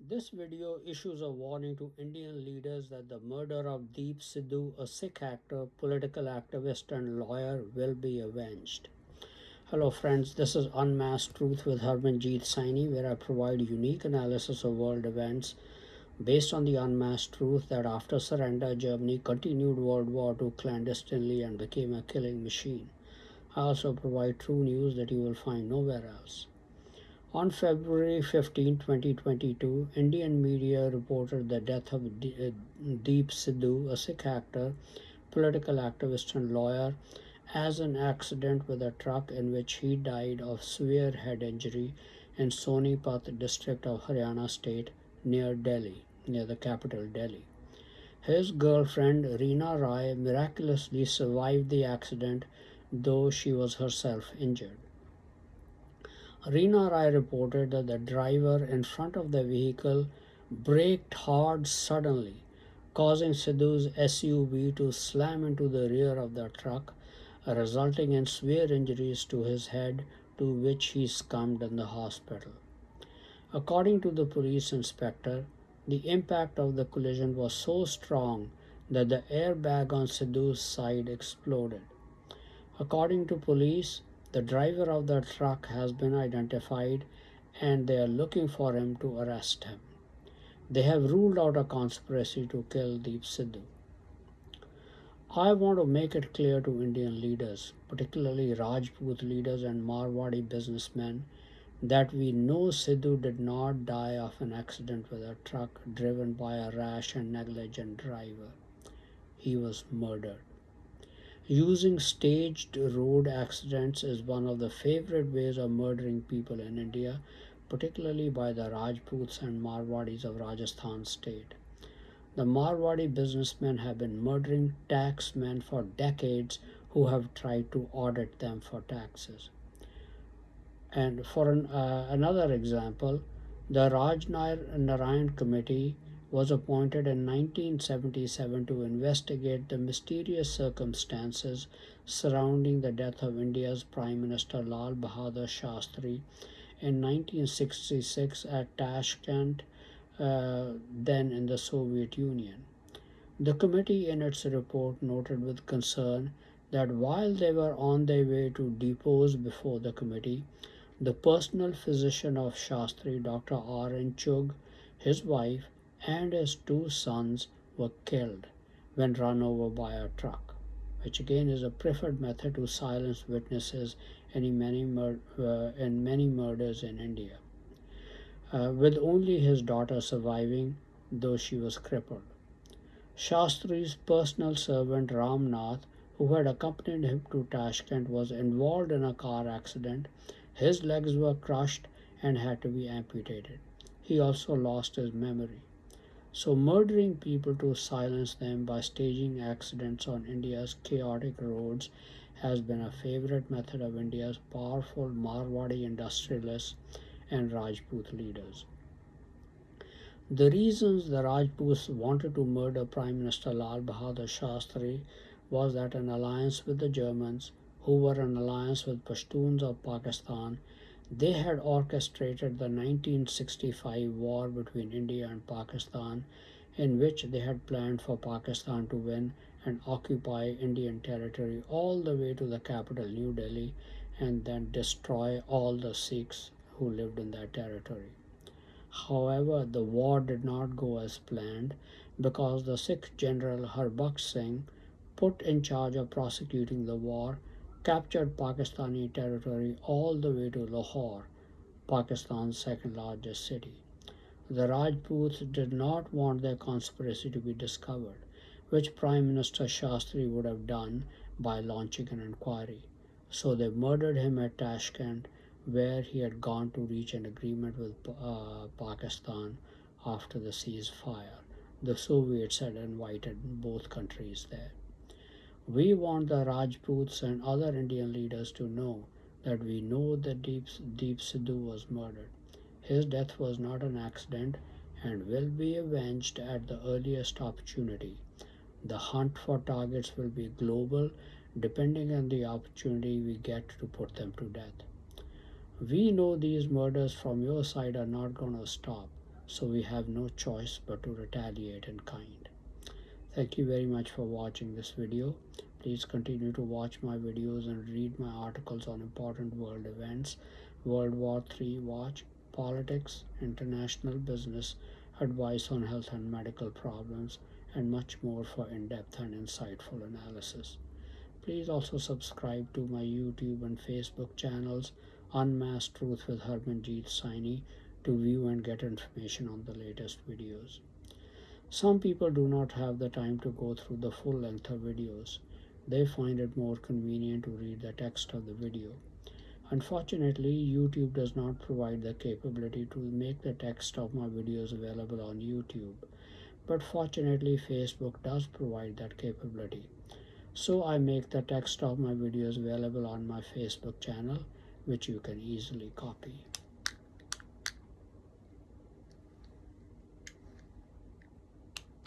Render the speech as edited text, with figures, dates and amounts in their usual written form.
This video issues a warning to Indian leaders that the murder of Deep Sidhu, a Sikh actor, political activist, and lawyer, will be avenged. Hello, friends. This is Unmasked Truth with Harmanjeet Saini, where I provide unique analysis of world events based on the unmasked truth that after surrender, Germany continued World War II clandestinely and became a killing machine. I also provide true news that you will find nowhere else. On February 15, 2022, Indian media reported the death of Deep Sidhu, a Sikh actor, political activist, and lawyer, as an accident with a truck in which he died of severe head injury in Sonipat district of Haryana state near Delhi, near the capital Delhi. His girlfriend Reena Rai miraculously survived the accident, though she was herself injured. Reena Rai reported that the driver in front of the vehicle braked hard suddenly, causing Sidhu's SUV to slam into the rear of the truck, resulting in severe injuries to his head, to which he succumbed in the hospital. According to the police inspector, the impact of the collision was so strong that the airbag on Sidhu's side exploded. According to police, the driver of the truck has been identified and they are looking for him to arrest him. They have ruled out a conspiracy to kill Deep Sidhu. I want to make it clear to Indian leaders, particularly Rajput leaders and Marwadi businessmen, that we know Sidhu did not die of an accident with a truck driven by a rash and negligent driver. He was murdered. Using staged road accidents is one of the favorite ways of murdering people in India, particularly by the Rajputs and Marwadis of Rajasthan state. The Marwadi businessmen have been murdering taxmen for decades who have tried to audit them for taxes. And for another example, the Raj Narayan Committee was appointed in 1977 to investigate the mysterious circumstances surrounding the death of India's Prime Minister Lal Bahadur Shastri in 1966 at Tashkent, then in the Soviet Union. The committee, in its report, noted with concern that while they were on their way to depose before the committee, the personal physician of Shastri, Dr. R. N. Chugh, his wife, and his two sons were killed when run over by a truck, which again is a preferred method to silence witnesses in many murders in India, with only his daughter surviving, though she was crippled. Shastri's personal servant Ramnath, who had accompanied him to Tashkent, was involved in a car accident. His legs were crushed and had to be amputated. He also lost his memory. So, murdering people to silence them by staging accidents on India's chaotic roads has been a favorite method of India's powerful Marwadi industrialists and Rajput leaders. The reasons the Rajputs wanted to murder Prime Minister Lal Bahadur Shastri was that an alliance with the Germans, who were an alliance with Pashtuns of Pakistan, they had orchestrated the 1965 war between India and Pakistan, in which they had planned for Pakistan to win and occupy Indian territory all the way to the capital New Delhi and then destroy all the Sikhs who lived in that territory. However, the war did not go as planned because the Sikh general Harbaksh Singh, put in charge of prosecuting the war, captured Pakistani territory all the way to Lahore, Pakistan's second largest city. The Rajputs did not want their conspiracy to be discovered, which Prime Minister Shastri would have done by launching an inquiry. So they murdered him at Tashkent, where he had gone to reach an agreement with Pakistan after the ceasefire. The Soviets had invited both countries there. We want the Rajputs and other Indian leaders to know that we know that Deep Sidhu was murdered. His death was not an accident and will be avenged at the earliest opportunity. The hunt for targets will be global, depending on the opportunity we get to put them to death. We know these murders from your side are not going to stop, so we have no choice but to retaliate in kind. Thank you very much for watching this video. Please continue to watch my videos and read my articles on important world events, World War III watch, politics, international business, advice on health and medical problems, and much more for in-depth and insightful analysis. Please also subscribe to my YouTube and Facebook channels, Unmasked Truth with Harmanjeet Saini, to view and get information on the latest videos. Some people do not have the time to go through the full length of videos. They find it more convenient to read the text of the video. Unfortunately, YouTube does not provide the capability to make the text of my videos available on YouTube. But fortunately, Facebook does provide that capability. So I make the text of my videos available on my Facebook channel, which you can easily copy.